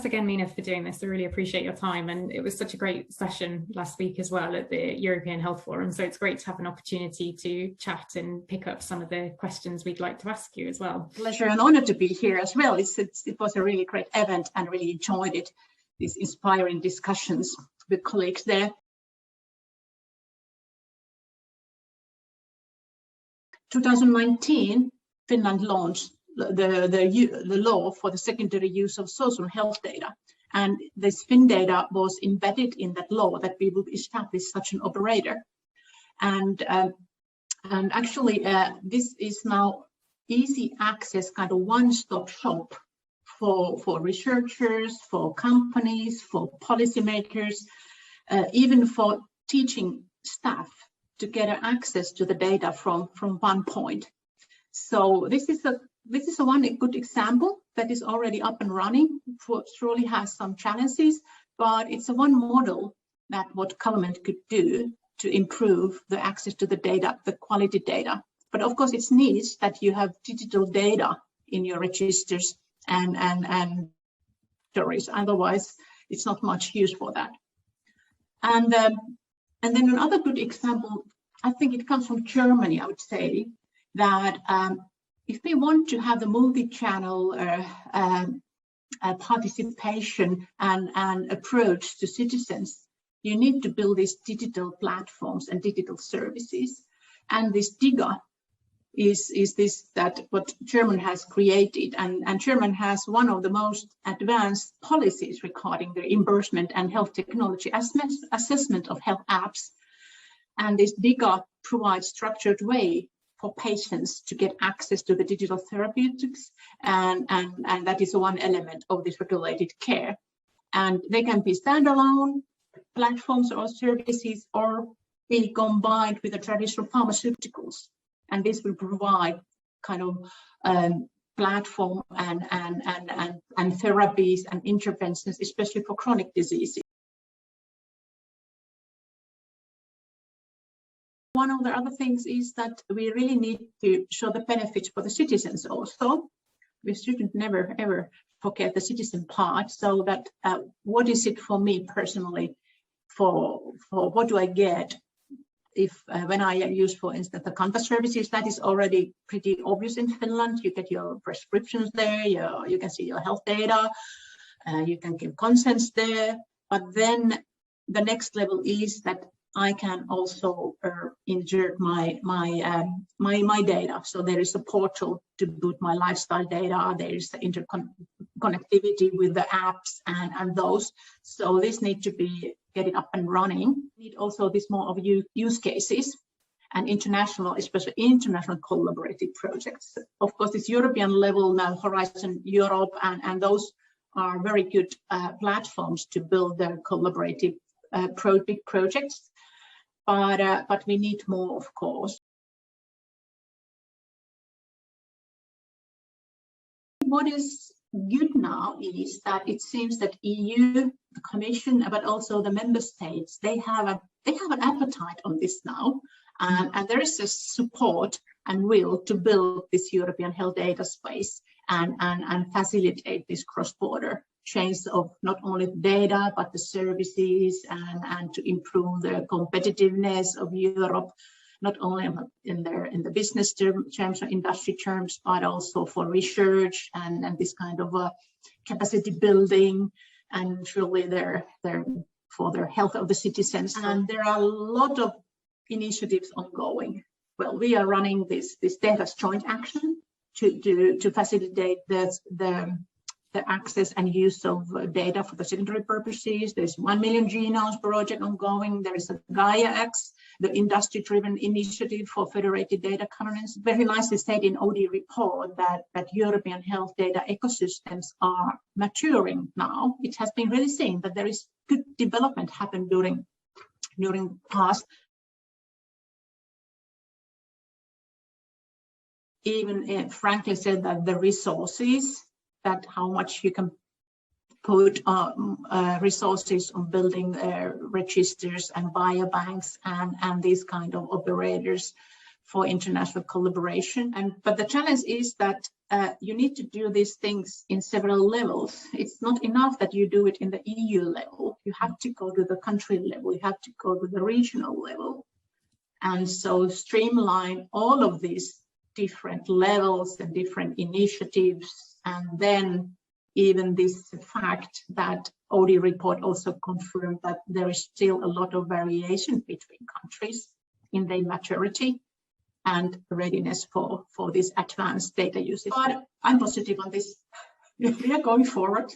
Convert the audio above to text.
thanks again, Minna, for doing this. I really appreciate your time, and it was such a great session last week as well at the European Health Forum. So it's great to have an opportunity to chat and pick up some of the questions we'd like to ask you as well. Pleasure and honor to be here as well. It was a really great event and really enjoyed it. These inspiring discussions with colleagues there. 2019, Finland launched the law for the secondary use of social health data, and this FinData was embedded in that law that we would establish such an operator. And actually, this is now easy access, kind of one-stop shop for researchers, for companies, for policymakers, even for teaching staff to get access to the data from one point. So this is one good example that is already up and running. Surely has some challenges, but it's a one model that what government could do to improve the access to the data, the quality data. But of course, it needs that you have digital data in your registers and stories. Otherwise, it's not much use for that. And then another good example, I think it comes from Germany, I would say, that if we want to have the multi-channel participation and approach to citizens, you need to build these digital platforms and digital services. And this DIGA is this that what Germany has created, and Germany has one of the most advanced policies regarding the reimbursement and health technology assessment of health apps. And this DIGA provides structured way for patients to get access to the digital therapeutics, and that is one element of this regulated care. And they can be standalone platforms or services, or be combined with the traditional pharmaceuticals. And this will provide kind of platform and therapies and interventions, especially for chronic diseases. One of the other things is that we really need to show the benefits for the citizens also. We shouldn't never ever forget the citizen part. So that what is it for me personally? For what do I get if when I use, for instance, the Kanta services? That is already pretty obvious in Finland. You get your prescriptions there. You can see your health data. You can give consents there. But then the next level is that I can also insert my data. So there is a portal to put my lifestyle data. There is the interconnectivity with the apps and those. So this needs to be get it up and running. We need also this more of use cases and international, especially international collaborative projects. Of course, this European level now, Horizon Europe, and those are very good platforms to build their collaborative big projects. But we need more, of course. What is good now is that it seems that EU, the Commission, but also the member states, they have an appetite on this now, and there is a support and will to build this European health data space and facilitate this cross-border change of not only data but the services and to improve the competitiveness of Europe, not only in the business terms or industry terms, but also for research and this kind of capacity building, and surely for the health of the citizens. And there are a lot of initiatives ongoing. Well, we are running this data joint action to facilitate the access and use of data for the secondary purposes. There's 1 million genomes project ongoing. There is a Gaia-X, the industry-driven initiative for federated data governance. Very nicely said in OD report that European health data ecosystems are maturing now. It has been really seen that there is good development happened during past. Even frankly said that the resources, that how much you can put resources on building registers and biobanks and these kind of operators for international collaboration. But the challenge is that you need to do these things in several levels. It's not enough that you do it in the EU level. You have to go to the country level. You have to go to the regional level. And so streamline all of these different levels and different initiatives. And then even this fact that OD report also confirmed that there is still a lot of variation between countries in their maturity and readiness for this advanced data usage. But I'm positive on this. We are going forward.